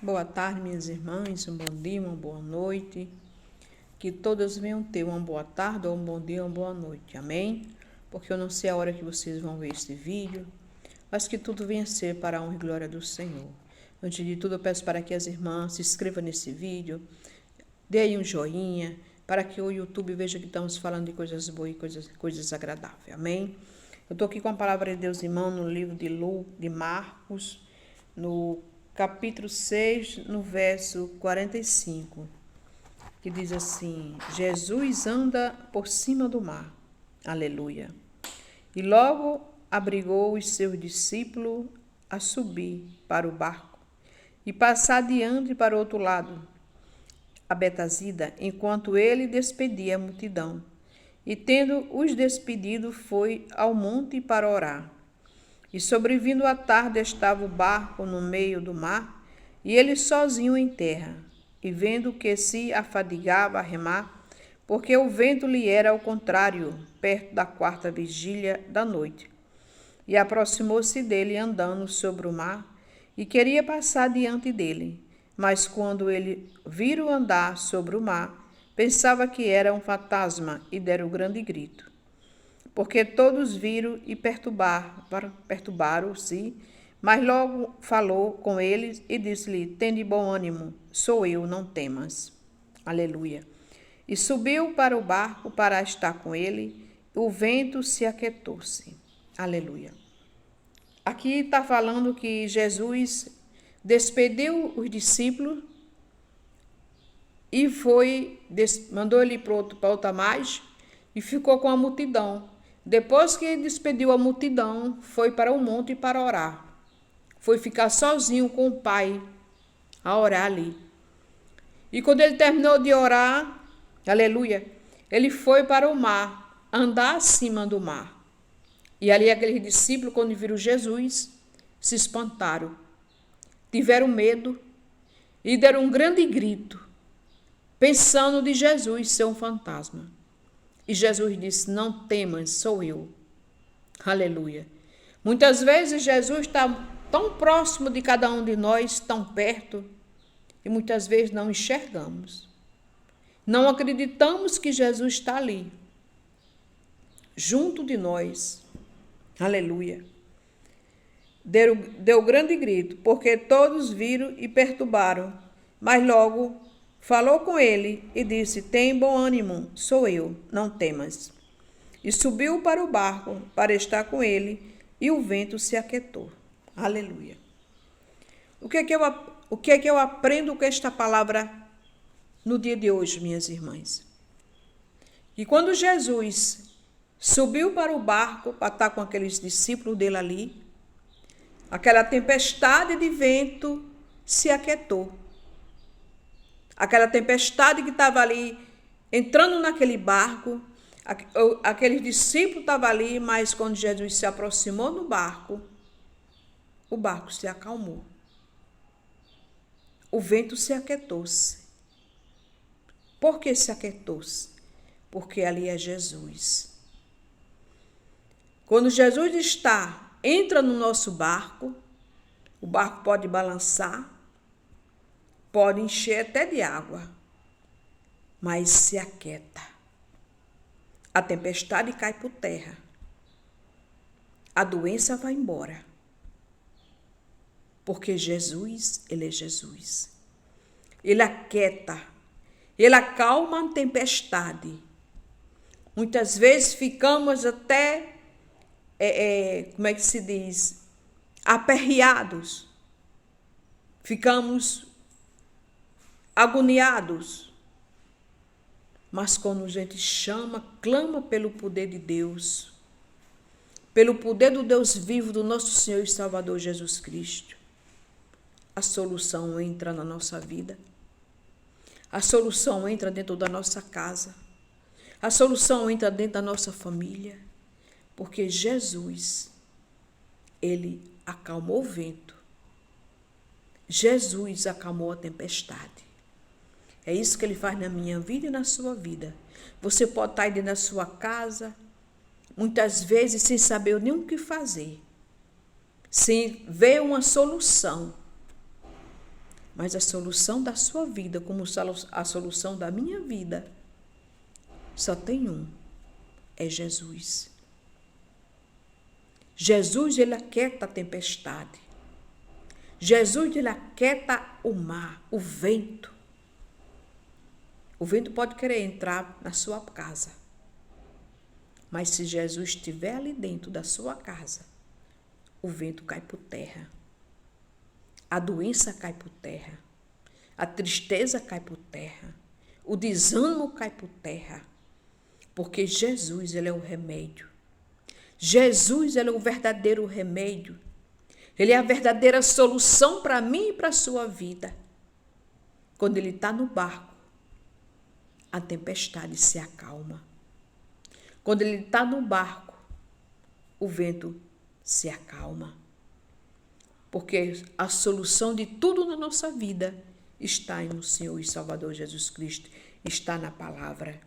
Boa tarde, minhas irmãs, um bom dia, uma boa noite. Que todas venham ter uma boa tarde, ou um bom dia, uma boa noite. Amém? Porque eu não sei a hora que vocês vão ver este vídeo, mas que tudo venha ser para a honra e glória do Senhor. Antes de tudo, eu peço para que as irmãs se inscrevam nesse vídeo, dê aí um joinha, para que o YouTube veja que estamos falando de coisas boas e coisas agradáveis. Amém? Eu estou aqui com a palavra de Deus em mão no livro de Marcos, no capítulo 6, no verso 45, que diz assim: Jesus anda por cima do mar. Aleluia. E logo abrigou os seus discípulos a subir para o barco e passar adiante para o outro lado, a Betsaida, enquanto ele despedia a multidão. E tendo os despedido, foi ao monte para orar. E sobrevindo a tarde, estava o barco no meio do mar, e ele sozinho em terra. E vendo que se afadigava a remar, porque o vento lhe era ao contrário, perto da 4ª vigília da noite. E aproximou-se dele andando sobre o mar, e queria passar diante dele. Mas quando ele viu andar sobre o mar, pensava que era um fantasma, e dera um grande grito. Porque todos viram e perturbaram-se, mas logo falou com eles e disse-lhe: Tende bom ânimo, sou eu, não temas. Aleluia. E subiu para o barco para estar com ele, e o vento se aquietou-se. Aleluia. Aqui está falando que Jesus despediu os discípulos e mandou ele para outra margem e ficou com a multidão. Depois que ele despediu a multidão, foi para o monte para orar. Foi ficar sozinho com o Pai a orar ali. E quando ele terminou de orar, aleluia, ele foi para o mar, andar acima do mar. E ali aqueles discípulos, quando viram Jesus, se espantaram. Tiveram medo e deram um grande grito, pensando de Jesus ser um fantasma. E Jesus disse: Não temas, sou eu. Aleluia. Muitas vezes Jesus está tão próximo de cada um de nós, tão perto, e muitas vezes não enxergamos. Não acreditamos que Jesus está ali, junto de nós. Aleluia. Deu grande grito, porque todos viram e perturbaram, mas logo falou com ele e disse: Tem bom ânimo, sou eu, não temas. E subiu para o barco para estar com ele, e o vento se aquietou. Aleluia. O que é que eu aprendo com esta palavra no dia de hoje, minhas irmãs? E quando Jesus subiu para o barco para estar com aqueles discípulos dele ali, aquela tempestade de vento se aquietou. Aquela tempestade que estava ali, entrando naquele barco, aqueles discípulos estavam ali, mas quando Jesus se aproximou do barco, o barco se acalmou. O vento se aquietou-se. Por que se aquietou-se? Porque ali é Jesus. Quando Jesus entra no nosso barco, o barco pode balançar, pode encher até de água, mas se aquieta. A tempestade cai por terra. A doença vai embora. Porque Jesus, ele é Jesus. Ele aquieta, ele acalma a tempestade. Muitas vezes ficamos até, como é que se diz? Aperreados. Ficamos agoniados. Mas quando a gente clama pelo poder de Deus, pelo poder do Deus vivo, do nosso Senhor e Salvador Jesus Cristo, a solução entra na nossa vida. A solução entra dentro da nossa casa. A solução entra dentro da nossa família. Porque Jesus, ele acalmou o vento. Jesus acalmou a tempestade. É isso que ele faz na minha vida e na sua vida. Você pode estar aí dentro da sua casa, muitas vezes sem saber nem o que fazer, sem ver uma solução. Mas a solução da sua vida, como a solução da minha vida, só tem um. É Jesus. Jesus, ele aquieta a tempestade. Jesus, ele aquieta o mar, o vento. O vento pode querer entrar na sua casa. Mas se Jesus estiver ali dentro da sua casa, o vento cai por terra. A doença cai por terra. A tristeza cai por terra. O desânimo cai por terra. Porque Jesus, ele é o remédio. Jesus, ele é o verdadeiro remédio. Ele é a verdadeira solução para mim e para a sua vida. Quando ele está no barco, a tempestade se acalma. Quando ele está no barco, o vento se acalma. Porque a solução de tudo na nossa vida está no Senhor e Salvador Jesus Cristo, está na palavra.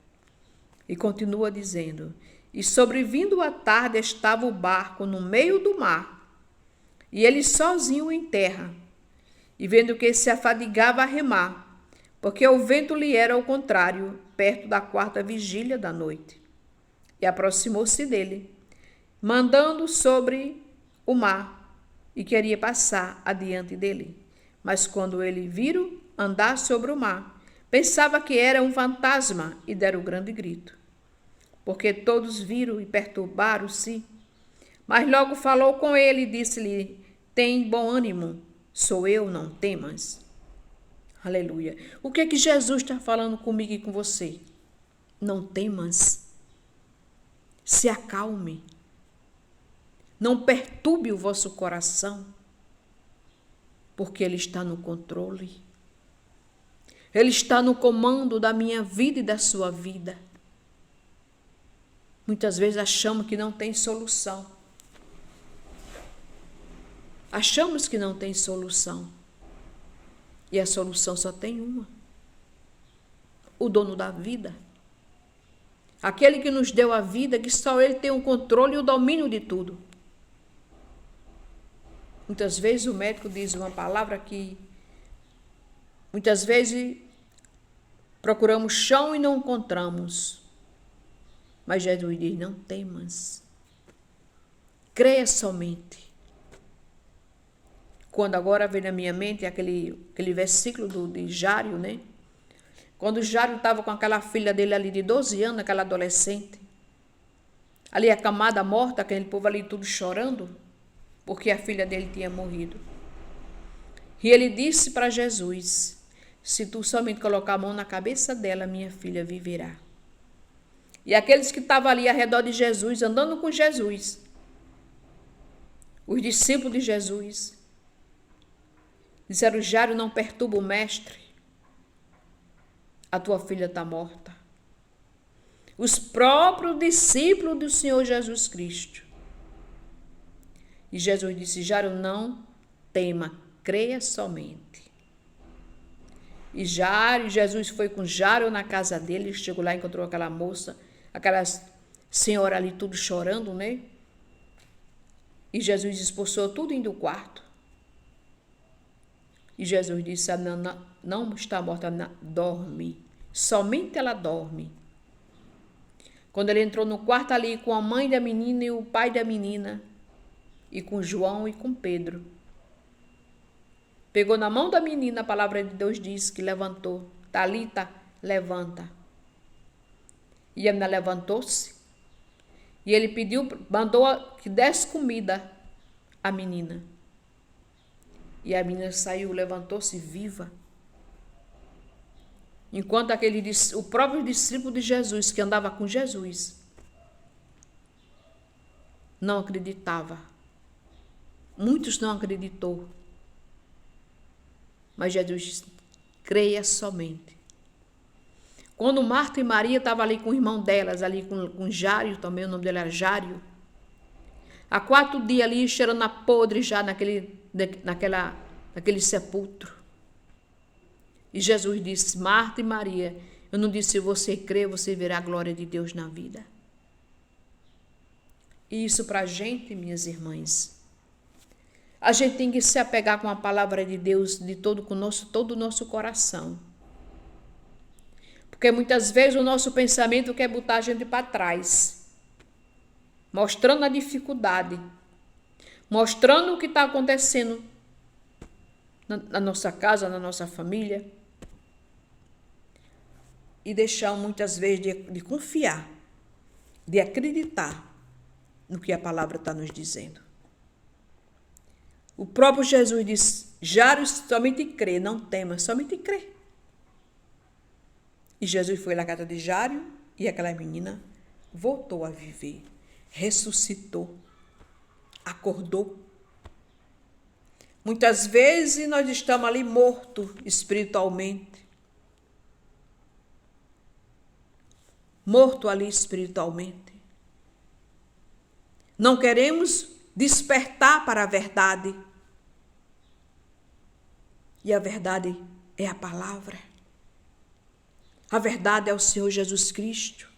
E continua dizendo, e sobrevindo a tarde estava o barco no meio do mar, e ele sozinho em terra, e vendo que se afadigava a remar, porque o vento lhe era ao contrário, perto da 4ª vigília da noite. E aproximou-se dele, mandando sobre o mar, e queria passar adiante dele. Mas quando ele viram andar sobre o mar, pensava que era um fantasma, e deram um grande grito. Porque todos viram e perturbaram-se. Mas logo falou com ele e disse-lhe, tem bom ânimo, sou eu, não temas. Aleluia. O que é que Jesus está falando comigo e com você? Não temas. Se acalme. Não perturbe o vosso coração, porque Ele está no controle. Ele está no comando da minha vida e da sua vida. Muitas vezes achamos que não tem solução. Achamos que não tem solução. E a solução só tem uma. O dono da vida. Aquele que nos deu a vida, que só Ele tem o controle e o domínio de tudo. Muitas vezes o médico diz uma palavra que muitas vezes procuramos chão e não encontramos. Mas Jesus diz, não temas. Creia somente. Quando agora vem na minha mente aquele versículo de Jário, né? Quando Jário estava com aquela filha dele ali de 12 anos, aquela adolescente, ali acamada, morta, aquele povo ali tudo chorando, porque a filha dele tinha morrido. E ele disse para Jesus, se tu somente colocar a mão na cabeça dela, minha filha viverá. E aqueles que estavam ali ao redor de Jesus, andando com Jesus, os discípulos de Jesus, disseram, Jário, não perturba o mestre, a tua filha está morta. Os próprios discípulos do Senhor Jesus Cristo. E Jesus disse, Jário, não tema, creia somente. E Jesus foi com Jário na casa dele, chegou lá e encontrou aquela moça, aquela senhora ali tudo chorando, né? E Jesus expulsou tudo indo do quarto. E Jesus disse, não está morta, dorme. Somente ela dorme. Quando ele entrou no quarto ali com a mãe da menina e o pai da menina, e com João e com Pedro, pegou na mão da menina, a palavra de Deus diz que levantou. Talita, levanta. E a menina levantou-se. E ele mandou que desse comida à menina. E a menina saiu, levantou-se viva. Enquanto o próprio discípulo de Jesus, que andava com Jesus, não acreditava. Muitos não acreditou. Mas Jesus disse, creia somente. Quando Marta e Maria estavam ali com o irmão delas, ali com Jário também, o nome dele era Jário, há 4 dias ali, cheirando a podre já naquele sepulcro. E Jesus disse, Marta e Maria, eu não disse, se você crer, você verá a glória de Deus na vida. E isso para a gente, minhas irmãs, A gente tem que se apegar com a palavra de Deus de todo o nosso coração. Porque muitas vezes o nosso pensamento quer botar a gente para trás, mostrando a dificuldade, mostrando o que está acontecendo na nossa casa, na nossa família. E deixar muitas vezes de confiar, de acreditar no que a palavra está nos dizendo. O próprio Jesus disse: Jairo, somente crê, não temas, somente crê. E Jesus foi na casa de Jairo e aquela menina voltou a viver, ressuscitou, acordou. Muitas vezes nós estamos ali mortos espiritualmente. Morto ali espiritualmente. Não queremos despertar para a verdade. E a verdade é a palavra. A verdade é o Senhor Jesus Cristo.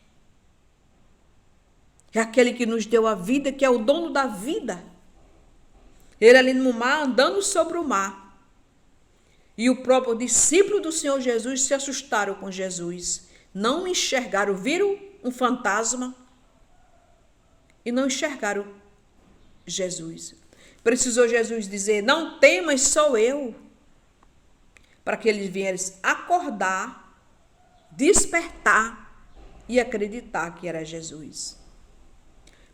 É aquele que nos deu a vida, que é o dono da vida. Ele ali no mar, andando sobre o mar. E o próprio discípulo do Senhor Jesus se assustaram com Jesus. Não enxergaram, viram um fantasma e não enxergaram Jesus. Precisou Jesus dizer: não temas, sou eu. Para que eles viessem acordar, despertar e acreditar que era Jesus.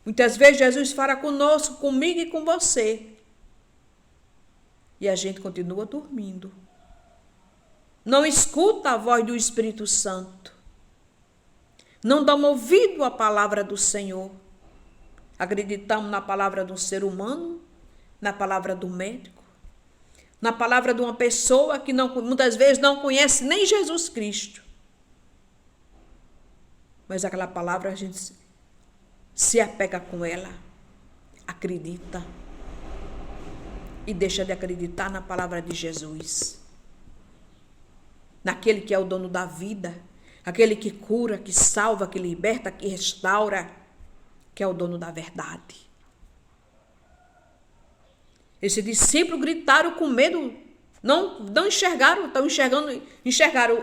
Muitas vezes Jesus fala conosco, comigo e com você. E a gente continua dormindo. Não escuta a voz do Espírito Santo. Não damos ouvido à palavra do Senhor. Acreditamos na palavra do ser humano, na palavra do médico, na palavra de uma pessoa que muitas vezes não conhece nem Jesus Cristo. Mas aquela palavra a gente se apega com ela, acredita e deixa de acreditar na palavra de Jesus. Naquele que é o dono da vida, aquele que cura, que salva, que liberta, que restaura, que é o dono da verdade. Esses discípulos gritaram com medo, não enxergaram, enxergaram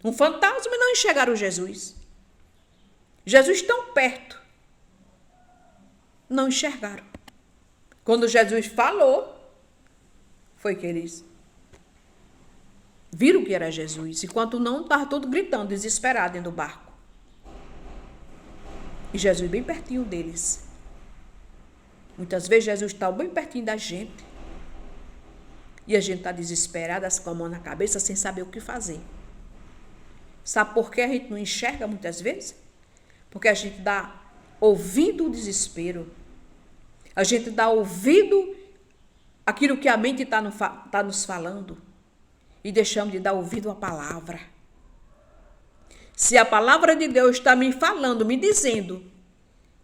um fantasma e não enxergaram Jesus. Jesus tão perto, não enxergaram. Quando Jesus falou, foi que eles viram que era Jesus. Enquanto não, estava todo gritando, desesperado dentro do barco. E Jesus bem pertinho deles. Muitas vezes Jesus está bem pertinho da gente. E a gente está desesperada, com a mão na cabeça, sem saber o que fazer. Sabe por que a gente não enxerga muitas vezes? Porque a gente dá ouvido ao desespero. A gente dá ouvido àquilo que a mente está nos falando. E deixamos de dar ouvido à palavra. Se a palavra de Deus está me falando, me dizendo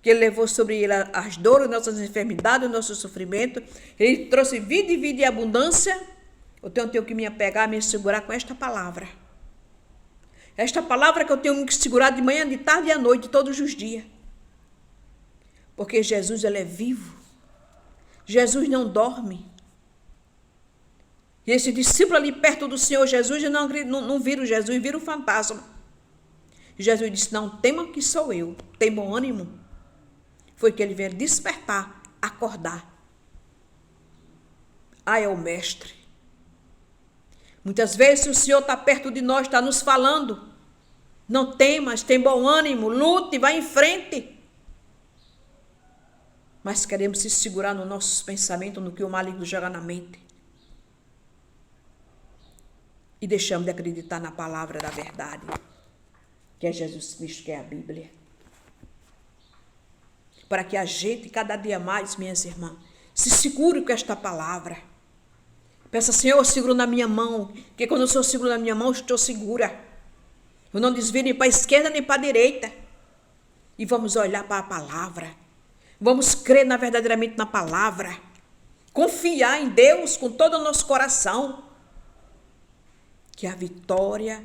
que Ele levou sobre Ele as dores, nossas enfermidades, o nosso sofrimento, Ele trouxe vida e vida e abundância, eu tenho que me apegar, me segurar com esta palavra. Esta palavra que eu tenho que segurar de manhã, de tarde e à noite, todos os dias. Porque Jesus, Ele é vivo. Jesus não dorme. E esse discípulo ali perto do Senhor Jesus, não vira o Jesus, vira o fantasma. Jesus disse: não tema que sou eu, tem bom ânimo. Foi que ele veio despertar, acordar. É o mestre. Muitas vezes o Senhor está perto de nós, está nos falando: não temas, tem bom ânimo, lute, vai em frente. Mas queremos se segurar nos nossos pensamentos, no que o maligno joga na mente. E deixamos de acreditar na palavra da verdade, que é Jesus Cristo, que é a Bíblia. Para que a gente, cada dia mais, minhas irmãs, se segure com esta palavra. Peça: Senhor, eu seguro na minha mão, porque quando eu sou seguro na minha mão, eu estou segura. Eu não desvio nem para a esquerda nem para a direita. E vamos olhar para a palavra. Vamos crer verdadeiramente na palavra. Confiar em Deus com todo o nosso coração. Que a vitória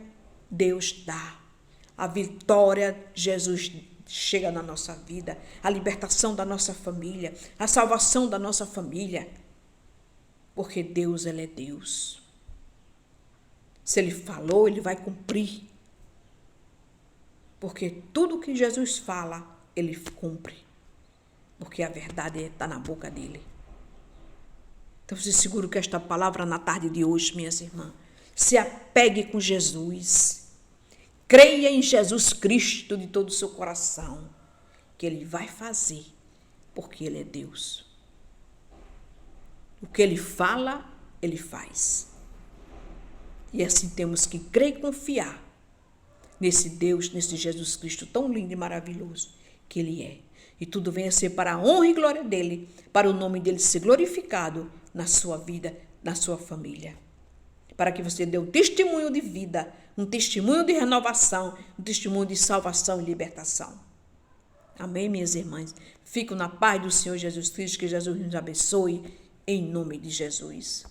Deus dá. A vitória Jesus chega na nossa vida. A libertação da nossa família. A salvação da nossa família. porque Deus, Ele é Deus. Se Ele falou, Ele vai cumprir. Porque tudo que Jesus fala, Ele cumpre. Porque a verdade está na boca dEle. Então, se seguro que esta palavra na tarde de hoje, minhas irmãs, se apegue com Jesus. Creia em Jesus Cristo de todo o seu coração, que Ele vai fazer, porque Ele é Deus. O que Ele fala, Ele faz. E assim temos que crer e confiar nesse Deus, nesse Jesus Cristo tão lindo e maravilhoso que Ele é. E tudo venha a ser para a honra e glória dEle, para o nome dEle ser glorificado na sua vida, na sua família. Para que você dê um testemunho de vida, um testemunho de renovação, um testemunho de salvação e libertação. Amém, minhas irmãs? Fico na paz do Senhor Jesus Cristo, que Jesus nos abençoe, em nome de Jesus.